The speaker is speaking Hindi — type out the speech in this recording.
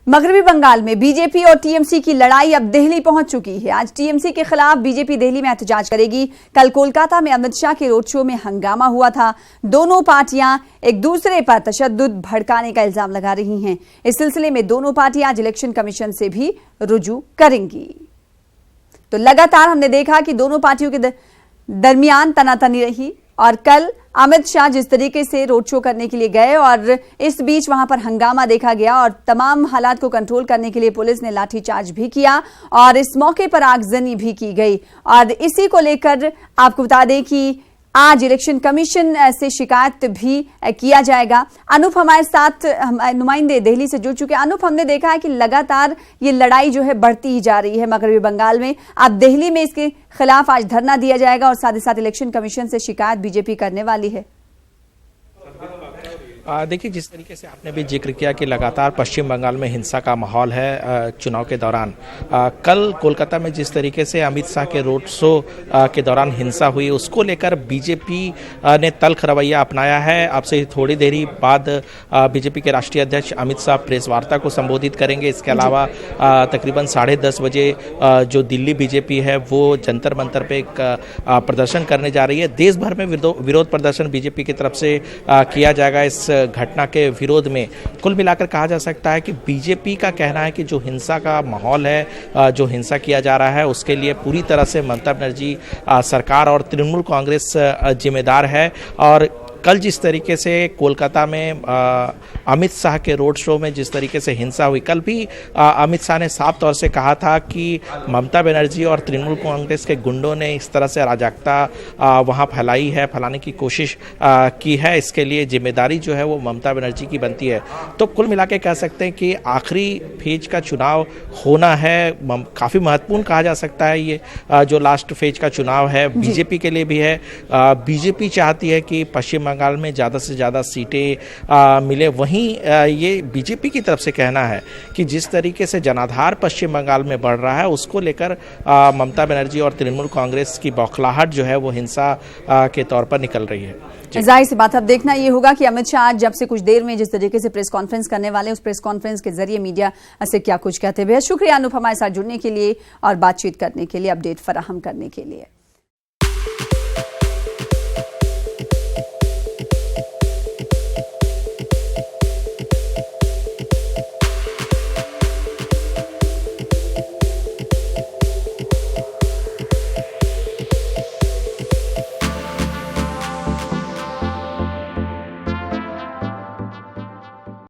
मगरबी बंगाल में बीजेपी और टीएमसी की लड़ाई अब दिल्ली पहुंच चुकी है। आज टीएमसी के खिलाफ बीजेपी दिल्ली में एहतजाज करेगी। कल कोलकाता में अमित शाह के रोड शो में हंगामा हुआ था। दोनों पार्टियां एक दूसरे पर तशद्दुद भड़काने का इल्जाम लगा रही हैं। इस सिलसिले में दोनों पार्टियां आज इलेक्शन कमीशन से भी रुजू करेंगी। तो लगातार हमने देखा कि दोनों पार्टियों के दरमियान तनातनी रही और कल अमित शाह जिस तरीके से रोड शो करने के लिए गए और इस बीच वहां पर हंगामा देखा गया और तमाम हालात को कंट्रोल करने के लिए पुलिस ने लाठीचार्ज भी किया और इस मौके पर आगजनी भी की गई। और इसी को लेकर आपको बता दें कि आज इलेक्शन कमीशन से शिकायत भी किया जाएगा। अनूप हमारे साथ नुमाइंदे दिल्ली से जुड़ चुके हैं। अनूप, हमने देखा है कि लगातार ये लड़ाई जो है बढ़ती ही जा रही है मगरबी बंगाल में। अब दिल्ली में इसके खिलाफ आज धरना दिया जाएगा और साथ ही साथ इलेक्शन कमीशन से शिकायत बीजेपी करने वाली है। देखिए, जिस तरीके से आपने भी जिक्र किया कि लगातार पश्चिम बंगाल में हिंसा का माहौल है चुनाव के दौरान, कल कोलकाता में जिस तरीके से अमित शाह के रोड शो के दौरान हिंसा हुई, उसको लेकर बीजेपी ने तल्ख रवैया अपनाया है। अब से थोड़ी देरी बाद बीजेपी के राष्ट्रीय अध्यक्ष अमित शाह प्रेस वार्ता को संबोधित करेंगे। इसके अलावा तकरीबन 10:30 बजे जो दिल्ली बीजेपी है वो जंतर मंतर पे एक प्रदर्शन करने जा रही है। देश भर में विरोध प्रदर्शन बीजेपी की तरफ से किया जाएगा। इस घटना के विरोध में कुल मिलाकर कहा जा सकता है कि बीजेपी का कहना है कि जो हिंसा का माहौल है, जो हिंसा किया जा रहा है, उसके लिए पूरी तरह से ममता बनर्जी सरकार और तृणमूल कांग्रेस जिम्मेदार है। और कल जिस तरीके से कोलकाता में अमित शाह के रोड शो में जिस तरीके से हिंसा हुई, कल भी अमित शाह ने साफ तौर से कहा था कि ममता बनर्जी और तृणमूल कांग्रेस के गुंडों ने इस तरह से अराजकता वहां फैलाने की कोशिश की है। इसके लिए जिम्मेदारी जो है वो ममता बनर्जी की बनती है। तो कुल मिला के कह सकते हैं कि आखिरी फेज का चुनाव होना है, काफ़ी महत्वपूर्ण कहा जा सकता है। ये जो लास्ट फेज का चुनाव है बीजेपी के लिए भी है। बीजेपी चाहती है कि पश्चिम बंगाल में ज़्यादा से ज़्यादा सीटें मिले। वहीं ये बीजेपी की तरफ से कहना है कि जिस तरीके से जनाधार पश्चिम बंगाल में बढ़ रहा है, उसको लेकर ममता बनर्जी और तृणमूल कांग्रेस की बौखलाहट जो है वो हिंसा के तौर पर निकल रही है। जाहिर सी बात अब देखना ये होगा कि अमित शाह जब से कुछ देर में जिस तरीके से प्रेस कॉन्फ्रेंस करने वाले, उस प्रेस कॉन्फ्रेंस के जरिए मीडिया से क्या कुछ कहते हुए। शुक्रिया अनूप हमारे साथ जुड़ने के लिए और बातचीत करने के लिए, अपडेट फराहम करने के लिए।